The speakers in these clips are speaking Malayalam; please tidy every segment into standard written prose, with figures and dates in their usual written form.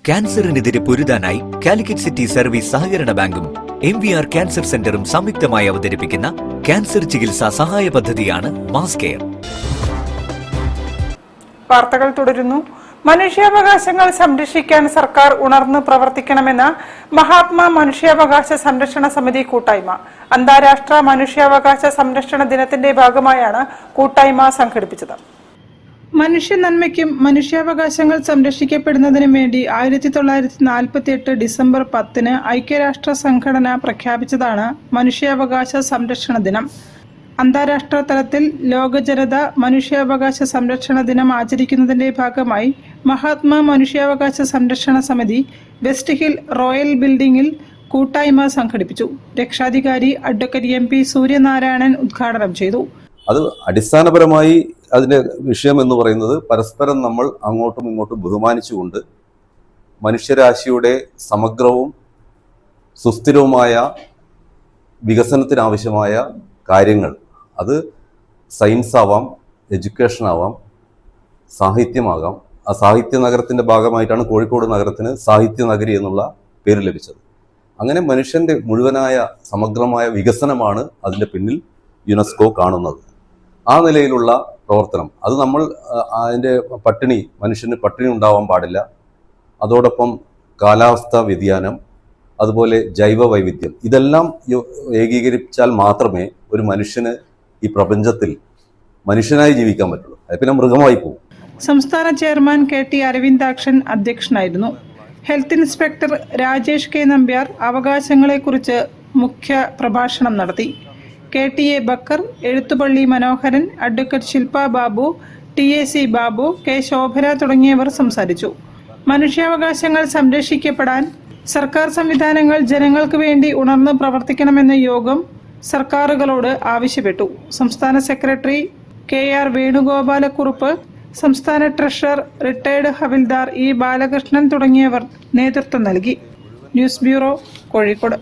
ക്യാൻസറിനെതിരെ പൊരുതാനായി കാലിക്കറ്റ് സിറ്റി സർവീസ് സഹകരണ ബാങ്കും MVR ക്യാൻസർ സെന്ററും സംയുക്തമായി അവതരിപ്പിക്കുന്ന ക്യാൻസർ ചികിത്സാ സഹായ പദ്ധതിയാണ് മാസ് കെയർ. വാർത്തകൾ തുടരുന്നു. മനുഷ്യാവകാശങ്ങൾ സംരക്ഷിക്കാൻ സർക്കാർ ഉണർന്ന് പ്രവർത്തിക്കണമെന്ന് മഹാത്മാ മനുഷ്യാവകാശ സംരക്ഷണ സമിതി കൂട്ടായ്മ. അന്താരാഷ്ട്ര മനുഷ്യാവകാശ സംരക്ഷണ ദിനത്തിന്റെ ഭാഗമായാണ് കൂട്ടായ്മ സംഘടിപ്പിച്ചത്. മനുഷ്യ നന്മയ്ക്കും മനുഷ്യാവകാശങ്ങൾ സംരക്ഷിക്കപ്പെടുന്നതിനും വേണ്ടി 1948 ഡിസംബർ 10 ഐക്യരാഷ്ട്ര സംഘടന പ്രഖ്യാപിച്ചതാണ് മനുഷ്യാവകാശ സംരക്ഷണ ദിനം. അന്താരാഷ്ട്ര തലത്തിൽ ലോക ജനത മനുഷ്യാവകാശ സംരക്ഷണ ദിനം ആചരിക്കുന്നതിന്റെ ഭാഗമായി മഹാത്മാ മനുഷ്യാവകാശ സംരക്ഷണ സമിതി വെസ്റ്റ് ഹിൽ റോയൽ ബിൽഡിംഗിൽ കൂട്ടായ്മ സംഘടിപ്പിച്ചു. രക്ഷാധികാരി അഡ്വക്കേറ്റ് MP സൂര്യനാരായണൻ ഉദ്ഘാടനം ചെയ്തു. അത് അടിസ്ഥാനപരമായി അതിൻ്റെ വിഷയം എന്ന് പറയുന്നത് പരസ്പരം നമ്മൾ അങ്ങോട്ടും ഇങ്ങോട്ടും ബഹുമാനിച്ചുകൊണ്ട് മനുഷ്യരാശിയുടെ സമഗ്രവും സുസ്ഥിരവുമായ വികസനത്തിനാവശ്യമായ കാര്യങ്ങൾ, അത് സയൻസ് ആവാം, എഡ്യൂക്കേഷൻ ആവാം, സാഹിത്യമാകാം. ആ സാഹിത്യ നഗരത്തിൻ്റെ ഭാഗമായിട്ടാണ് കോഴിക്കോട് നഗരത്തിന് സാഹിത്യ നഗരി എന്നുള്ള പേര് ലഭിച്ചത്. അങ്ങനെ മനുഷ്യൻ്റെ മുഴുവനായ സമഗ്രമായ വികസനമാണ് അതിൻ്റെ പിന്നിൽ യുനെസ്കോ കാണുന്നത്. ആ നിലയിലുള്ള പ്രവർത്തനം, അത് നമ്മൾ അതിൻ്റെ മനുഷ്യന് പട്ടിണി ഉണ്ടാവാൻ പാടില്ല. അതോടൊപ്പം കാലാവസ്ഥാ വ്യതിയാനം, അതുപോലെ ജൈവ വൈവിധ്യം, ഇതെല്ലാം ഏകീകരിച്ചാൽ മാത്രമേ ഒരു മനുഷ്യന് ഈ പ്രപഞ്ചത്തിൽ മനുഷ്യനായി ജീവിക്കാൻ പറ്റുള്ളൂ. അത് പിന്നെ മൃഗമായി പോകും. സംസ്ഥാന ചെയർമാൻ KT അരവിന്ദാക്ഷൻ അധ്യക്ഷനായിരുന്നു. Health inspector Rajesh K Nambiar അവകാശങ്ങളെക്കുറിച്ച് മുഖ്യ പ്രഭാഷണം നടത്തി. KTA Bakkar, Ezhuthupally Manoharan, advocate Shilpa Babu, TAC Babu, K Shobhana തുടങ്ങിയവർ സംസാരിച്ചു. മനുഷ്യാവകാശങ്ങൾ സംരക്ഷിക്കപ്പെടാൻ സർക്കാർ സംവിധാനങ്ങൾ ജനങ്ങൾക്ക് വേണ്ടി ഉണർന്ന് പ്രവർത്തിക്കണമെന്ന യോഗം സർക്കാരുകളോട് ആവശ്യപ്പെട്ടു. സംസ്ഥാന സെക്രട്ടറി KR വേണുഗോപാലക്കുറുപ്പ്, സംസ്ഥാന ട്രഷറർ റിട്ടയർഡ് ഹവിൽദാർ E ബാലകൃഷ്ണൻ തുടങ്ങിയവർ നേതൃത്വം നൽകി. News bureau, Kozhikode.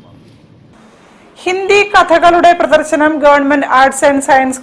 ഹിന്ദി കഥകളുടെ പ്രദർശനം ഗവൺമെന്റ് ആർട്സ് ആൻഡ് സയൻസ്